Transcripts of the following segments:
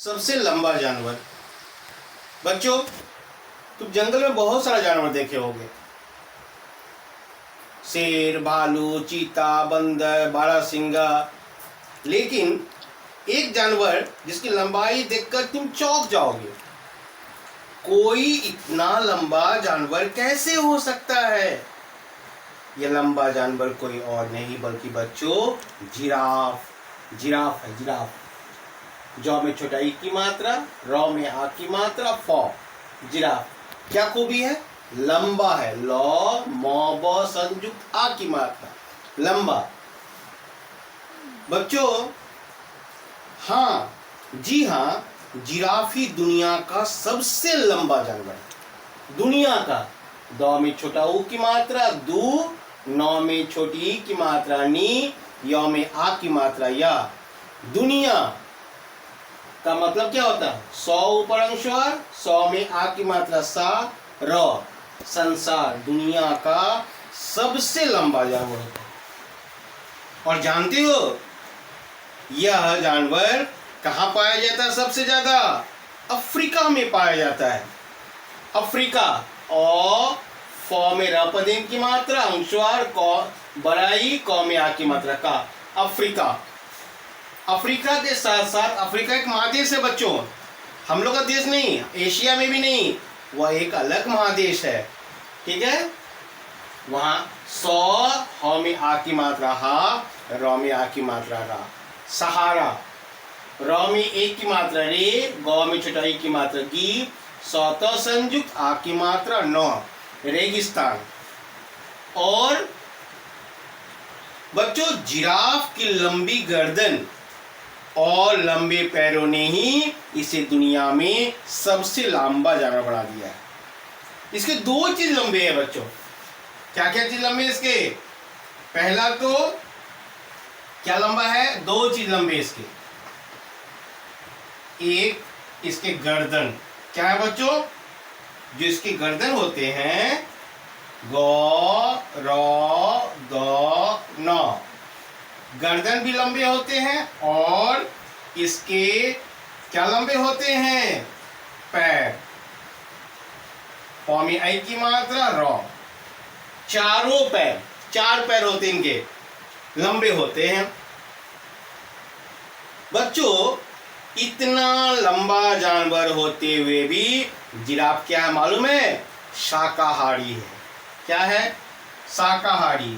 सबसे लंबा जानवर। बच्चों, तुम जंगल में बहुत सारा जानवर देखे होंगे, शेर, भालू, चीता, बंदर, बारहसिंगा। लेकिन एक जानवर जिसकी लंबाई देखकर तुम चौंक जाओगे। कोई इतना लंबा जानवर कैसे हो सकता है? यह लंबा जानवर कोई और नहीं बल्कि बच्चों जिराफ। जिराफ है, जिराफ। जौ में छोटा ई की मात्रा, रौ में आ की मात्रा, फौ। जिराफ। क्या खूबी है? लंबा है। लौ मौ ब संयुक्त आ की मात्रा, लंबा। बच्चों, हाँ, जी हाँ, जिराफ ही दुनिया का सबसे लंबा जानवर है। दुनिया का। दौ में छोटा ऊ की मात्रा दू, नौ में छोटी ई की मात्रा नी, यौ में आ की मात्रा या। दुनिया का मतलब क्या होता है? 100 ऊपर अनुस्वार, 100 में आ की मात्रा सा, र। संसार, दुनिया का सबसे लंबा जानवर होता है। और जानते हो यह जानवर कहाँ पाया जाता है? सबसे ज्यादा अफ्रीका में पाया जाता है। अफ्रीका। और फौ में र पदेन की मात्रा, अनुस्वार, क बड़ाई, क में आ की मात्रा का। अफ्रीका। अफ्रीका के साथ साथ अफ्रीका एक महादेश है बच्चों, हम लोग का देश नहीं, एशिया में भी नहीं, वह एक अलग महादेश है। ठीक है। वहां 100 ह में आ की मात्रा हा, र में आ की मात्रा रा। सहारा। र में एक की मात्रा रे, गौ में छोटा ई की मात्रा गी, सौत संयुक्त आ की मात्रा नौ, रेगिस्तान। और बच्चों, जिराफ की लंबी गर्दन और लंबे पैरों ने ही इसे दुनिया में सबसे लंबा जानवर बना दिया है। इसके दो चीज लंबे हैं बच्चों। क्या क्या चीज लंबे इसके? पहला तो क्या लंबा है? दो चीज लंबे इसके। एक इसके गर्दन। क्या है बच्चों? जो इसके गर्दन होते हैं, गौ रौ ग नौ, गर्दन भी लंबे होते हैं। और इसके क्या लंबे होते हैं? पैर। पौ में आई की मात्रा, रौ। चारों पैर, 4 पैर होते हैं इनके, लंबे होते हैं। बच्चों, इतना लंबा जानवर होते हुए भी जिराफ क्या है मालूम है? शाकाहारी है। क्या है? शाकाहारी।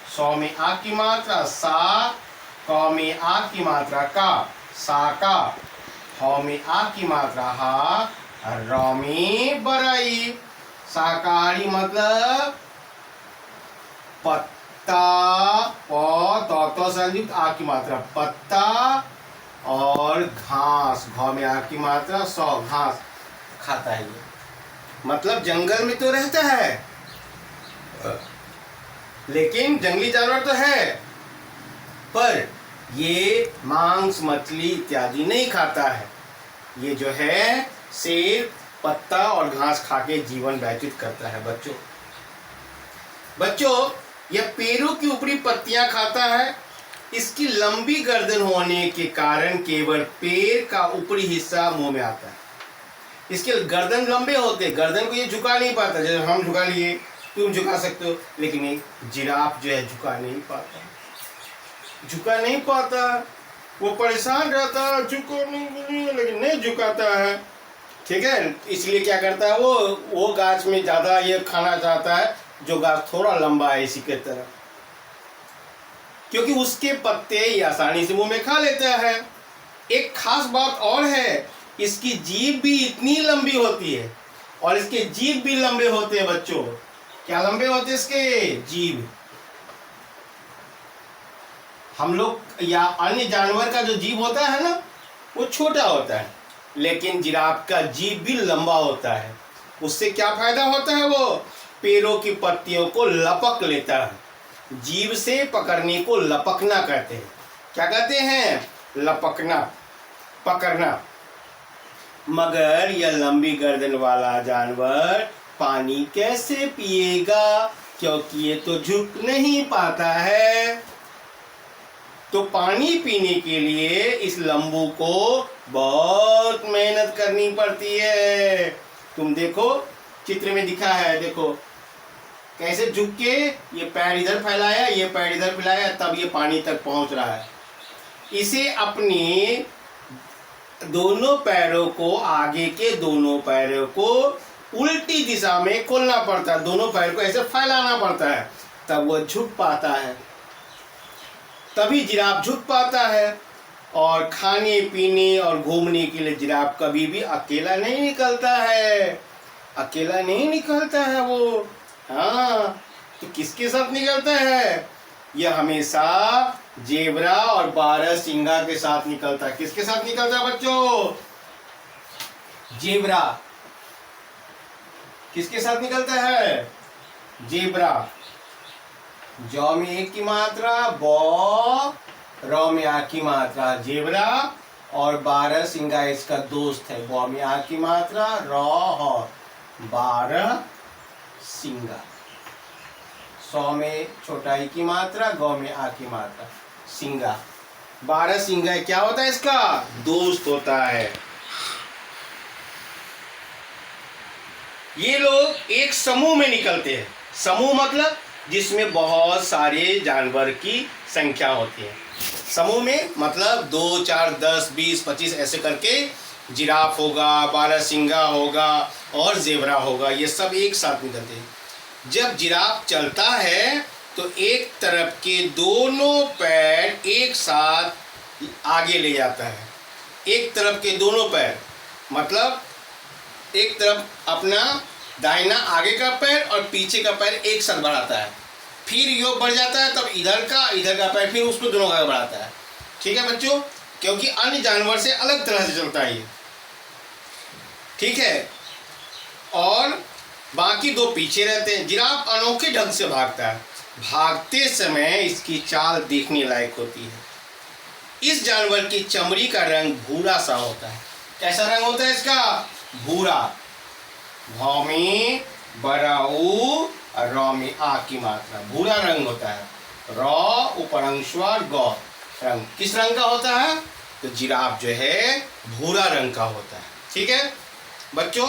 100 में आ की मात्रा सा, क में आ की मात्रा का, साका। ह में आ की मात्रा हा, र में बराई। शाकाहारी मतलब पत्ता, प संयुक्त आ की मात्रा पत्ता, और घास, घ में आ की मात्रा सौ, घास खाता है ये। मतलब जंगल में तो रहता है, लेकिन जंगली जानवर तो है, पर ये मांस, मछली इत्यादि नहीं खाता है। ये जो है सिर्फ पत्ता और घास खा के जीवन व्यतीत करता है बच्चों। बच्चों, यह पेड़ों की ऊपरी पत्तियां खाता है। इसकी लंबी गर्दन होने के कारण केवल पेड़ का ऊपरी हिस्सा मुंह में आता है। इसके गर्दन लंबे होते, गर्दन को ये झुका नहीं पाता। जैसे हम झुका लिए, तुम झुका सकते हो, लेकिन एक जिराफ जो है झुका नहीं पाता। झुका नहीं पाता, वो परेशान रहता है, झुको नहीं, लेकिन नहीं झुकाता है। ठीक है। इसलिए क्या करता है, वो गाछ में ज्यादा ये खाना चाहता है जो गाछ थोड़ा लंबा है इसी के तरह, क्योंकि उसके पत्ते ये आसानी से मुंह में खा लेता है। एक खास बात और है, इसकी जीभ भी इतनी लंबी होती है, और इसके जीभ भी लंबे होते हैं बच्चों। क्या लंबे होते हैं इसके? जीभ। हम लोग या अन्य जानवर का जो जीभ होता है ना, वो छोटा होता है, लेकिन जिराफ का जीभ भी लंबा होता है। उससे क्या फायदा होता है? वो पेड़ों की पत्तियों को लपक लेता है। जीभ से पकड़ने को लपकना कहते हैं। क्या कहते हैं? लपकना, पकड़ना। मगर यह लंबी गर्दन वाला जानवर पानी कैसे पिएगा? क्योंकि ये तो झुक नहीं पाता है। तो पानी पीने के लिए इस लंबू को बहुत मेहनत करनी पड़ती है। तुम देखो चित्र में दिखा है, देखो कैसे झुक के ये पैर इधर फैलाया, ये पैर इधर फैलाया, तब ये पानी तक पहुंच रहा है। इसे अपने दोनों पैरों को, आगे के दोनों पैरों को उल्टी दिशा में खोलना पड़ता है, दोनों पैर को ऐसे फैलाना पड़ता है, तब वो झुक पाता है, तभी जिराफ झुक पाता है। और खाने पीने और घूमने के लिए जिराफ कभी भी अकेला नहीं निकलता है, अकेला नहीं निकलता है वो। हाँ, तो किसके साथ निकलता है? यह हमेशा जेब्रा और बारहसिंगा के साथ निकलता है। किसके साथ निकलता है बच्चों? जेब्रा। किसके साथ निकलता है? जेब्रा। जौ में एक की मात्रा, बौ, रौ में आ की मात्रा, जेब्रा। और बारहसिंगा इसका दोस्त है, बौ में आ की मात्रा, रौ और बारहसिंगा। सौ में छोटा ई की मात्रा, गौ में आ की मात्रा, सिंगा। बारहसिंगा क्या होता है? इसका दोस्त होता है। ये लोग एक समूह में निकलते हैं। समूह मतलब जिसमें बहुत सारे जानवर की संख्या होती है। समूह में मतलब 2, 4, 10, 20, 25 ऐसे करके जिराफ होगा, बारहसिंगा होगा और जेब्रा होगा, ये सब एक साथ निकलते हैं। जब जिराफ चलता है तो एक तरफ के दोनों पैर एक साथ आगे ले जाता है। एक तरफ के दोनों पैर मतलब एक तरफ अपना दाहिना आगे का पैर और पीछे का पैर एक साथ बढ़ाता है, फिर योग बढ़ जाता है, तब इधर का पैर फिर उसको दोनों का बढ़ाता है। ठीक है बच्चों, क्योंकि अन्य जानवर से अलग तरह से चलता है ये। ठीक है, और बाकी दो पीछे रहते हैं। जिराफ अनोखे ढंग से भागता है। भागते समय इसकी चाल देखने लायक होती है। इस जानवर की चमड़ी का रंग भूरा सा होता है। कैसा रंग होता है इसका? भूरा। भौ में बड़ा ऊ और रौ में आ की मात्रा, भूरा रंग होता है। रौ उपरंगस्वर गौ रंग किस रंग का होता है? तो जिराफ जो है भूरा रंग का होता है। ठीक है बच्चों,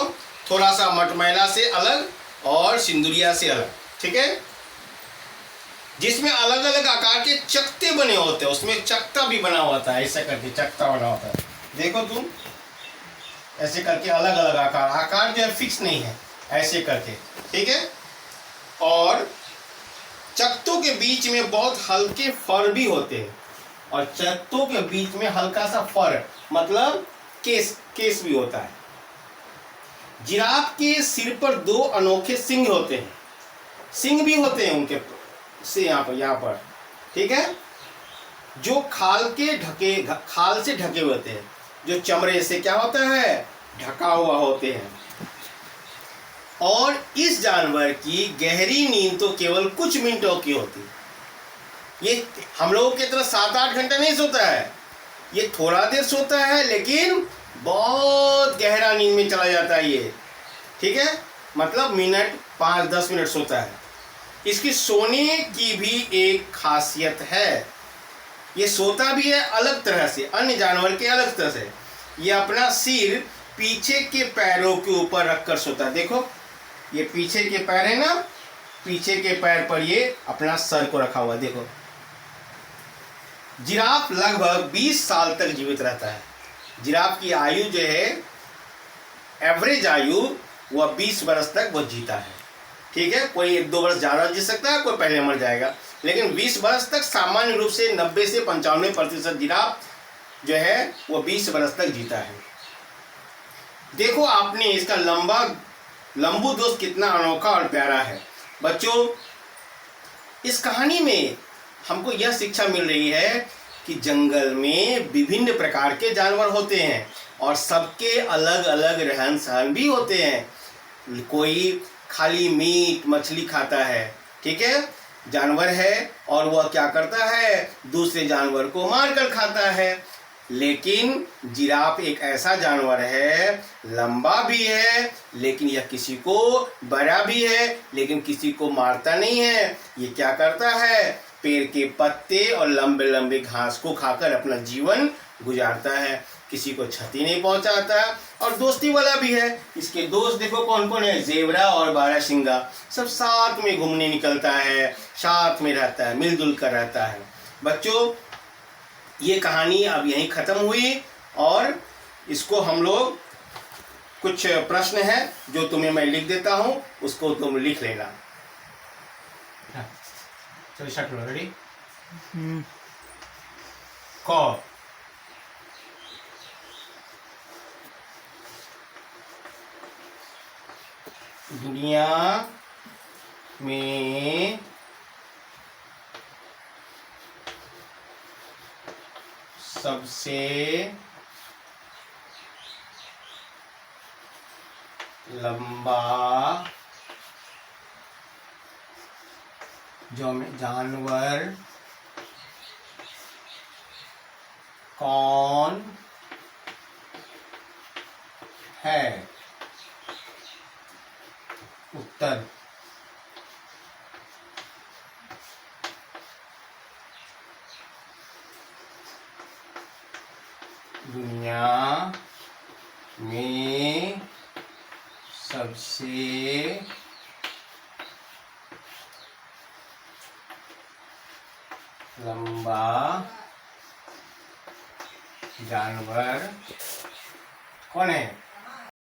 थोड़ा सा मटमैला से अलग और सिंदुरिया से अलग। ठीक है, जिसमें अलग अलग आकार के चकते बने होते हैं, उसमें चकता भी बना होता है। ऐसा करके चकता बना होता है, देखो तुम, ऐसे करके अलग अलग आकार जो है फिक्स नहीं है, ऐसे करके। ठीक है, और चकतों के बीच में बहुत हल्के फर भी होते हैं, और चकतों के बीच में हल्का सा फर मतलब केस भी होता है। जिराफ के सिर पर दो अनोखे सिंग होते हैं, सिंग भी होते हैं उनके से यहाँ पर। ठीक है, जो खाल से ढके होते हैं, जो चमड़े से क्या होता है? ढका हुआ होते हैं। और इस जानवर की गहरी नींद तो केवल कुछ मिनटों की होती है। ये हम लोगों की तरह 7-8 घंटा नहीं सोता है, ये थोड़ा देर सोता है लेकिन बहुत गहरा नींद में चला जाता है ये। ठीक है, मतलब मिनट 5-10 मिनट सोता है। इसकी सोने की भी एक खासियत है, ये सोता भी है अलग तरह से, अन्य जानवर के अलग तरह से। ये अपना सिर पीछे के पैरों के ऊपर रखकर सोता है। देखो ये पीछे के पैर है ना, पीछे के पैर पर ये अपना सर को रखा हुआ। देखो, जिराफ लगभग 20 साल तक जीवित रहता है। जिराफ की आयु जो है, एवरेज आयु, वह 20 वर्ष तक वो जीता है। ठीक है, कोई 1-2 वर्ष ज़्यादा जी सकता है, कोई पहले मर जाएगा, लेकिन 20 वर्ष तक सामान्य रूप से 90 से 95% जिराफ जो है वो 20 वर्ष तक जीता है। देखो आपने इसका लंबू दोस्त कितना अनोखा और प्यारा है। बच्चों, इस कहानी में हमको यह शिक्षा मिल रही है कि जंगल में विभिन्न प्रकार के जानवर होते हैं और सबके अलग अलग रहन सहन भी होते हैं। कोई खाली मीट मछली खाता है, ठीक है, जानवर है, और वह क्या करता है? दूसरे जानवर को मारकर खाता है। लेकिन जिराफ एक ऐसा जानवर है, लंबा भी है लेकिन यह किसी को, बड़ा भी है लेकिन किसी को मारता नहीं है। ये क्या करता है? पेड़ के पत्ते और लंबे लंबे घास को खाकर अपना जीवन गुजारता है। किसी को क्षति नहीं पहुंचाता और दोस्ती वाला भी है। इसके दोस्त देखो कौन कौन है, जेबरा और बारहसिंगा, सब साथ में घूमने निकलता है, साथ में रहता है, मिलजुल कर रहता है। बच्चों ये कहानी अब यहीं ख़त्म हुई और इसको हम लोग कुछ प्रश्न है जो तुम्हें मैं लिख देता हूँ, उसको तुम लिख लेना। चलो स्टार्ट करो। रेडी? क दुनिया में सबसे लंबा जानवर कौन है? उत्तर दुनिया में सबसे लंबा जानवर कौन है?